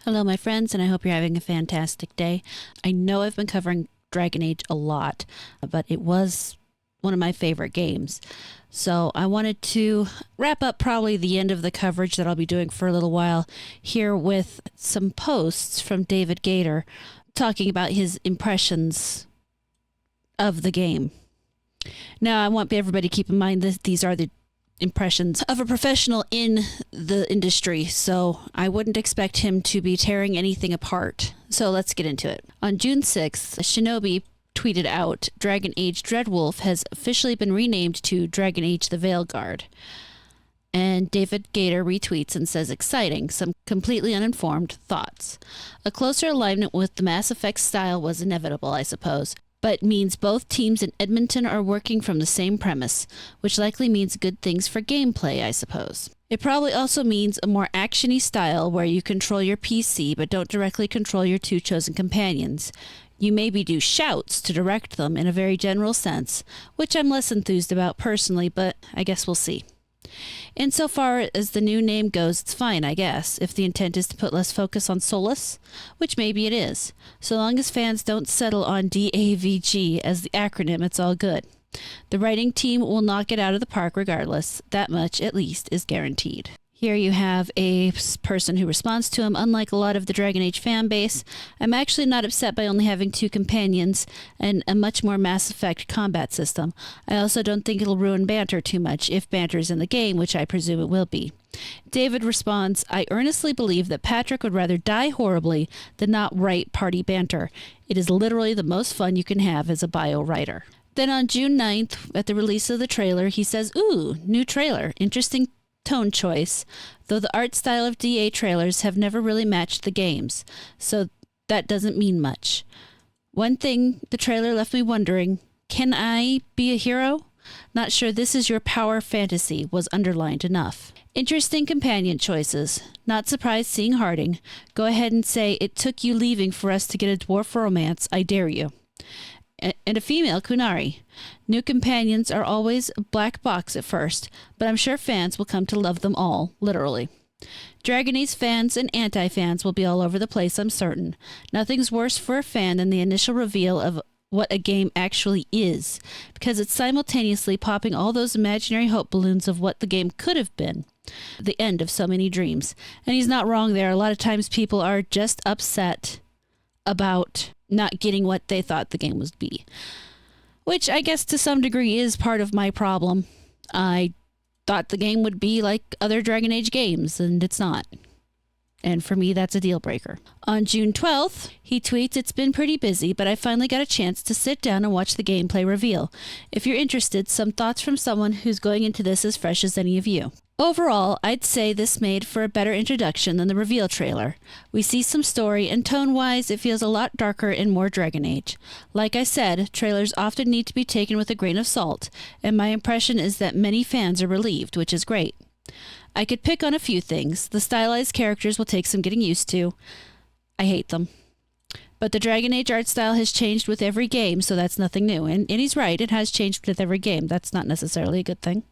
Hello, my friends, and I hope you're having a fantastic day. I know I've been covering DragonAge a lot, but it was one of my favorite games. So I wanted to wrap up probably the end of the coverage that I'll be doing for a little while here with some posts from David Gaider talking about his impressions of the game. Now, I want everybody to keep in mind that these are the impressions of a professional in the industry, so I wouldn't expect him to be tearing anything apart. So let's get into it. On June 6th, Shinobi tweeted out, DragonAge Dreadwolf has officially been renamed to DragonAge The Veilguard. And David Gaider retweets and says, exciting, some completely uninformed thoughts. A closer alignment with the Mass Effect style was inevitable, I suppose, but means both teams in Edmonton are working from the same premise, which likely means good things for gameplay, I suppose. It probably also means a more actiony style where you control your PC but don't directly control your two chosen companions. You maybe do shouts to direct them in a very general sense, which I'm less enthused about personally, but I guess we'll see. Insofar as the new name goes, it's fine, I guess, if the intent is to put less focus on Solus, which maybe it is. So long as fans don't settle on DAVG as the acronym, it's all good. The writing team will knock it out of the park regardless. That much, at least, is guaranteed. Here you have a person who responds to him. Unlike a lot of the DragonAge fan base, I'm actually not upset by only having two companions and a much more Mass Effect combat system. I also don't think it'll ruin banter too much, if banter is in the game, which I presume it will be. David responds, I earnestly believe that Patrick would rather die horribly than not write party banter. It is literally the most fun you can have as a bio writer. Then on June 9th, at the release of the trailer, he says, ooh, new trailer, interesting tone choice, though the art style of DA trailers have never really matched the games, so that doesn't mean much. One thing the trailer left me wondering, can I be a hero? Not sure this is your power fantasy was underlined enough. Interesting companion choices. Not surprised seeing Harding. Go ahead and say, it took you leaving for us to get a dwarf romance, I dare you. And a female Kunari. New companions are always a black box at first, but I'm sure fans will come to love them all, literally. DragonAge fans and anti-fans will be all over the place, I'm certain. Nothing's worse for a fan than the initial reveal of what a game actually is, because it's simultaneously popping all those imaginary hope balloons of what the game could have been. The end of so many dreams. And he's not wrong there. A lot of times people are just upset about not getting what they thought the game would be, which I guess to some degree is part of my problem. I thought the game would be like other DragonAge games, and it's not. And for me, that's a deal breaker. On June 12th, he tweets, it's been pretty busy, but I finally got a chance to sit down and watch the gameplay reveal. If you're interested, some thoughts from someone who's going into this as fresh as any of you. Overall, I'd say this made for a better introduction than the reveal trailer. We see some story, and tone-wise, it feels a lot darker and more DragonAge. Like I said, trailers often need to be taken with a grain of salt, and my impression is that many fans are relieved, which is great. I could pick on a few things. The stylized characters will take some getting used to. I hate them. But the DragonAge art style has changed with every game, so that's nothing new. And he's right, it has changed with every game. That's not necessarily a good thing.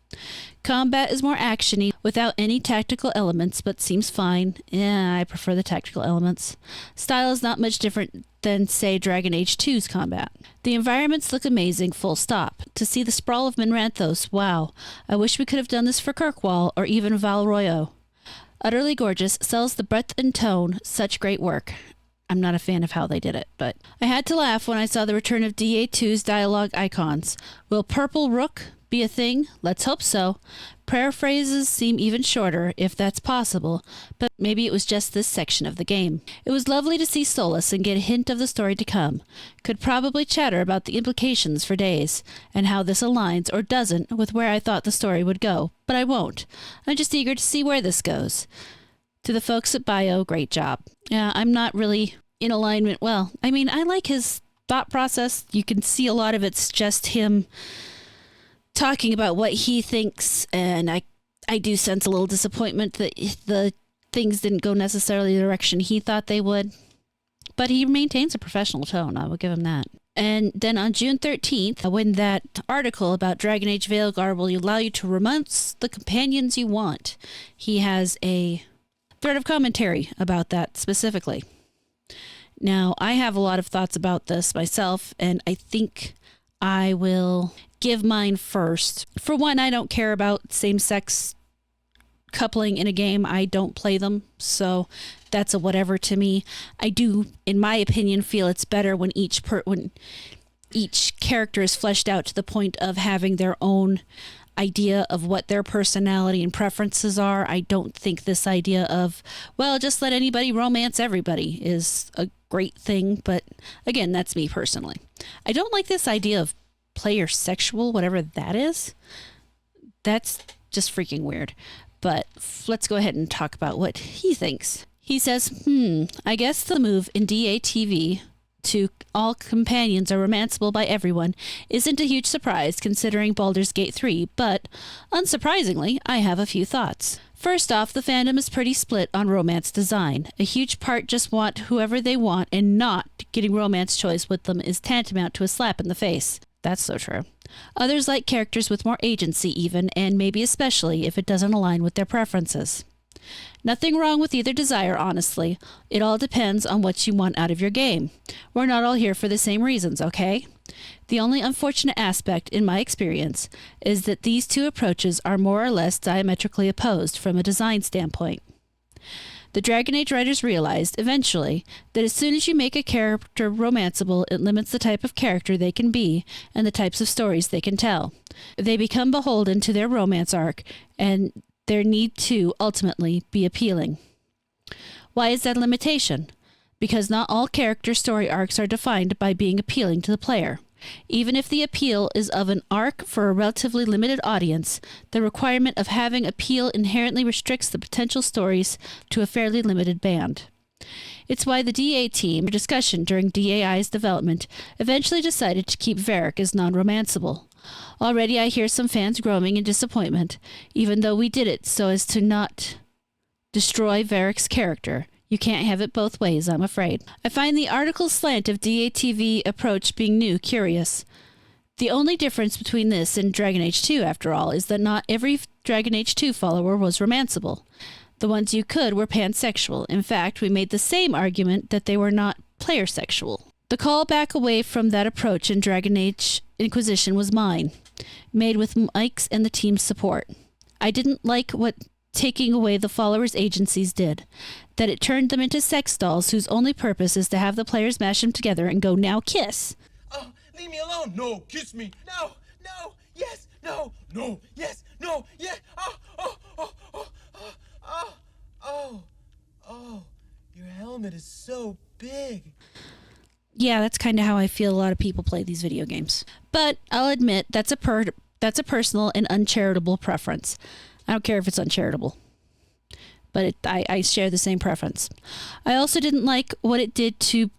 Combat is more actiony without any tactical elements, but seems fine. Yeah, I prefer the tactical elements. Style is not much different than, say, DragonAge 2's combat. The environments look amazing, full stop. To see the sprawl of Minranthos, wow. I wish we could have done this for Kirkwall or even Val Royo. Utterly gorgeous, sells the breadth and tone, such great work. I'm not a fan of how they did it, but I had to laugh when I saw the return of DA2's dialogue icons. Will Purple Rook be a thing? Let's hope so. Prayer phrases seem even shorter, if that's possible, but maybe it was just this section of the game. It was lovely to see Solus and get a hint of the story to come. Could probably chatter about the implications for days, and how this aligns or doesn't with where I thought the story would go, but I won't. I'm just eager to see where this goes. To the folks at Bio, great job. Yeah, I'm not really in alignment. Well, I mean, I like his thought process. You can see a lot of it's just him talking about what he thinks, and I do sense a little disappointment that the things didn't go necessarily the direction he thought they would. But he maintains a professional tone. I will give him that. And then on June 13th, when that article about DragonAge Veilguard will allow you to romance the companions you want, he has thread of commentary about that specifically. Now, I have a lot of thoughts about this myself, and I think I will give mine first. For one, I don't care about same-sex coupling in a game. I don't play them, so that's a whatever to me. I do, in my opinion, feel it's better when each character is fleshed out to the point of having their own idea of what their personality and preferences are. I don't think this idea of, well, just let anybody romance everybody is a great thing, but again, that's me personally. I don't like this idea of player sexual, whatever that is. That's just freaking weird. But let's go ahead and talk about what he thinks. He says, I guess the move in DATV to all companions are romanceable by everyone isn't a huge surprise considering Baldur's Gate 3, but unsurprisingly, I have a few thoughts. First off, the fandom is pretty split on romance design. A huge part just want whoever they want, and not getting romance choice with them is tantamount to a slap in the face. That's so true. Others like characters with more agency even, and maybe especially if it doesn't align with their preferences. Nothing wrong with either desire, honestly. It all depends on what you want out of your game. We're not all here for the same reasons, okay? The only unfortunate aspect, in my experience, is that these two approaches are more or less diametrically opposed from a design standpoint. The Dragon Age writers realized, eventually, that as soon as you make a character romanceable, it limits the type of character they can be and the types of stories they can tell. They become beholden to their romance arc, and their need to, ultimately, be appealing. Why is that a limitation? Because not all character story arcs are defined by being appealing to the player. Even if the appeal is of an arc for a relatively limited audience, the requirement of having appeal inherently restricts the potential stories to a fairly limited band. It's why the DA team, discussion during DAI's development, eventually decided to keep Varric as non-romanceable. Already I hear some fans groaning in disappointment, even though we did it so as to not destroy Varric's character. You can't have it both ways, I'm afraid. I find the article slant of DATV approach being new curious. The only difference between this and Dragon Age 2, after all, is that not every Dragon Age 2 follower was romanceable. The ones you could were pansexual. In fact, we made the same argument that they were not player sexual. The call back away from that approach in Dragon Age Inquisition was mine, made with Mike's and the team's support. I didn't like what taking away the followers' agencies did, that it turned them into sex dolls whose only purpose is to have the players mash them together and go, now kiss. Oh, leave me alone. No, kiss me. No, no, yes, no, no, yes, no, yes. Oh, oh, oh, oh, oh, oh, oh, oh, your helmet is so big. Yeah, that's kind of how I feel a lot of people play these video games. But I'll admit that's a personal and uncharitable preference. I don't care if it's uncharitable, but I share the same preference. I also didn't like what it did to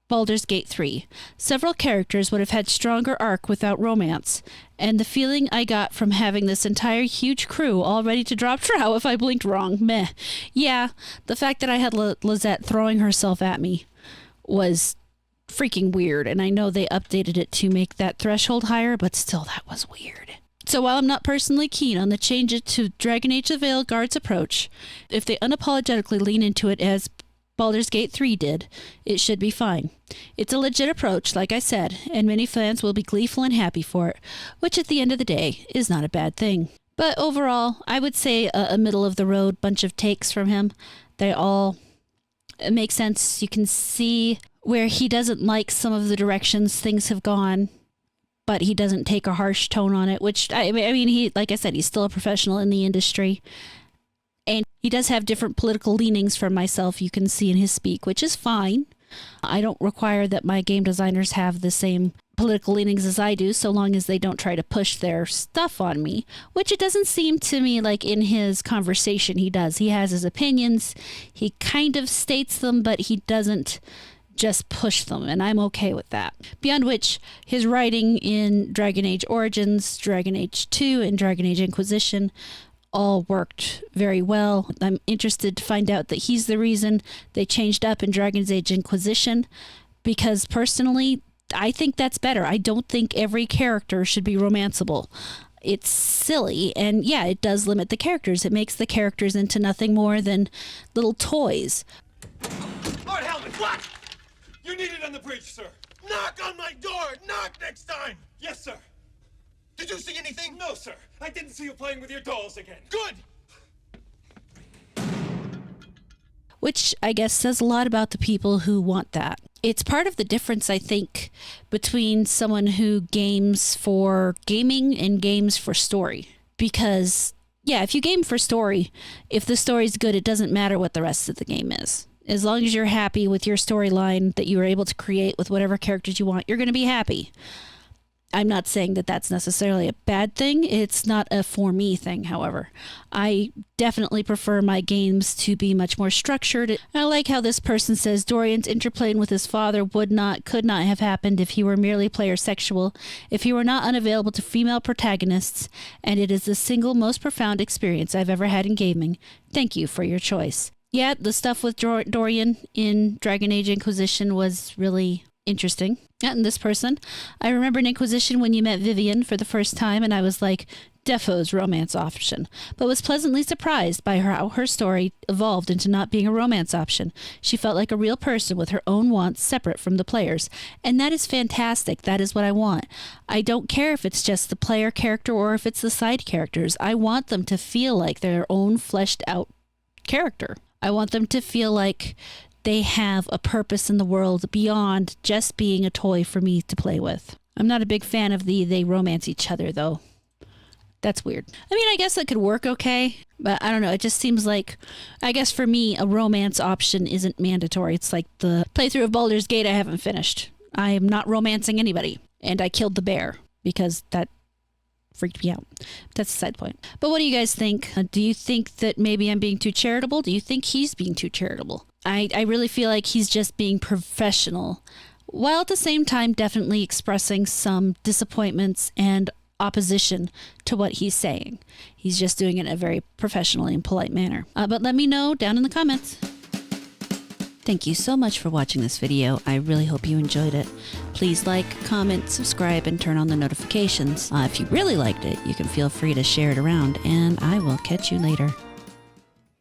Baldur's Gate 3. Several characters would have had stronger arc without romance, and the feeling I got from having this entire huge crew all ready to drop trow if I blinked wrong, meh. Yeah, the fact that I had Lizette throwing herself at me was freaking weird, and I know they updated it to make that threshold higher, but still, that was weird. So while I'm not personally keen on the change to DragonAge The Veilguard's approach, if they unapologetically lean into it as Baldur's Gate 3 did, it should be fine. It's a legit approach, like I said, and many fans will be gleeful and happy for it, which at the end of the day is not a bad thing. But overall, I would say a middle-of-the-road bunch of takes from him. They all make sense. You can see where he doesn't like some of the directions things have gone, but he doesn't take a harsh tone on it, which, I mean, he, like I said, he's still a professional in the industry. And he does have different political leanings from myself, you can see in his speak, which is fine. I don't require that my game designers have the same political leanings as I do, so long as they don't try to push their stuff on me, which it doesn't seem to me like in his conversation he does. He has his opinions, he kind of states them, but he doesn't just push them, and I'm okay with that. Beyond which, his writing in Dragon Age Origins, Dragon Age 2, and Dragon Age Inquisition all worked very well. I'm interested to find out that he's the reason they changed up in Dragon Age Inquisition, because personally, I think that's better. I don't think every character should be romanceable. It's silly, and yeah, it does limit the characters. It makes the characters into nothing more than little toys. Lord Helmet, what? You need it on the bridge, sir. Knock on my door! Knock next time! Yes, sir. Did you see anything? No, sir. I didn't see you playing with your dolls again. Good! Which I guess says a lot about the people who want that. It's part of the difference, I think, between someone who games for gaming and games for story. Because, yeah, if you game for story, if the story's good, it doesn't matter what the rest of the game is. As long as you're happy with your storyline that you were able to create with whatever characters you want, you're going to be happy. I'm not saying that that's necessarily a bad thing. It's not a for me thing, however. I definitely prefer my games to be much more structured. I like how this person says Dorian's interplaying with his father could not have happened if he were merely player sexual, if he were not unavailable to female protagonists, and it is the single most profound experience I've ever had in gaming. Thank you for your choice. Yeah, the stuff with Dorian in Dragon Age Inquisition was really interesting. And this person, I remember in Inquisition when you met Vivian for the first time, and I was like, Defoe's romance option, but was pleasantly surprised by how her story evolved into not being a romance option. She felt like a real person with her own wants separate from the players, and that is fantastic. That is what I want. I don't care if it's just the player character or if it's the side characters. I want them to feel like their own fleshed out character. I want them to feel like they have a purpose in the world beyond just being a toy for me to play with. I'm not a big fan of they romance each other, though. That's weird. I mean, I guess that could work okay, but I don't know. It just seems like, I guess for me, a romance option isn't mandatory. It's like the playthrough of Baldur's Gate I haven't finished. I am not romancing anybody, and I killed the bear because that freaked me out. That's a side point. But what do you guys think? Do you think that maybe I'm being too charitable? Do you think he's being too charitable? I really feel like he's just being professional, while at the same time definitely expressing some disappointments and opposition to what he's saying. He's just doing it in a very professional and polite manner. But let me know down in the comments. Thank you so much for watching this video. I really hope you enjoyed it. Please like, comment, subscribe, and turn on the notifications. If you really liked it, you can feel free to share it around, and I will catch you later.